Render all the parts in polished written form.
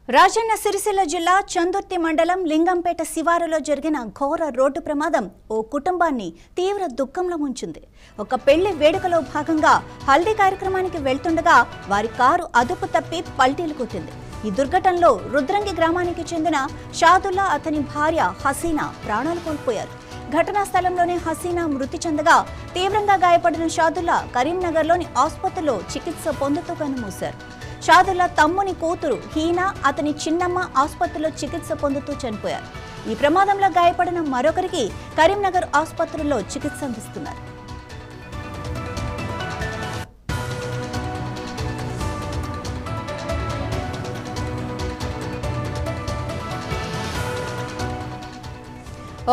రాజన్న సిరిసిల్ల జిల్లా చందుర్తి మండలం లింగంపేట శివారులో జరిగిన ఘోర రోడ్డు ప్రమాదం ఓ కుటుంబాన్ని తీవ్ర దుఃఖంలో ముంచింది. ఒక పెళ్లి వేడుకలో భాగంగా హల్దీ కార్యక్రమానికి వెళ్తుండగా వారి కారు అదుపు తప్పి పల్టీలు కొట్టింది. ఈ దుర్ఘటనలో రుద్రంగి గ్రామానికి చెందిన షాదుల్లా అతని భార్య హసీనా ప్రాణాలు కోల్పోయారు. ఘటనా స్థలంలోనే హసీనా మృతి చెందగా తీవ్రంగా గాయపడిన షాదుల్లా కరీంనగర్లోని ఆసుపత్రిలో చికిత్స పొందుతూ కన్నుమూశారు. షాదుల్లా తమ్ముని కూతురు హీనా అతని చిన్నమ్మ ఆసుపత్రిలో చికిత్స పొందుతూ చనిపోయారు. ఈ ప్రమాదంలో గాయపడిన మరొకరికి కరీంనగర్ ఆసుపత్రిలో చికిత్స అందిస్తున్నారు.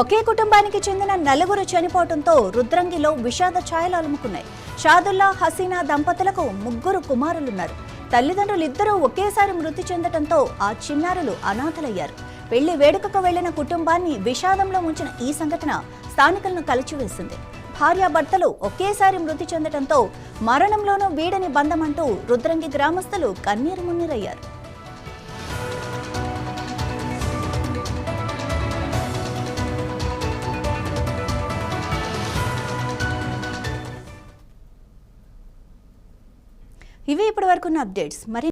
ఒకే కుటుంబానికి చెందిన నలుగురు చనిపోవడంతో రుద్రంగిలో విషాద ఛాయలు అలుముకున్నాయి. షాదుల్లా హసీనా దంపతులకు ముగ్గురు కుమారులున్నారు. తల్లిదండ్రులిద్దరూ ఒకేసారి మృతి చెందడంతో ఆ చిన్నారులు అనాథలయ్యారు. పెళ్లి వేడుకకు వెళ్లిన కుటుంబాన్ని విషాదంలో ఉంచిన ఈ సంఘటన స్థానికులను కలిచివేసింది. భార్యాభర్తలు ఒకేసారి మృతి చెందడంతో మరణంలోనూ వీడని బంధమంటూ రుద్రంగి గ్రామస్తులు కన్నీరు మున్నీరయ్యారు. ఇవి ఇప్పటివరకున్న అప్డేట్స్. మరి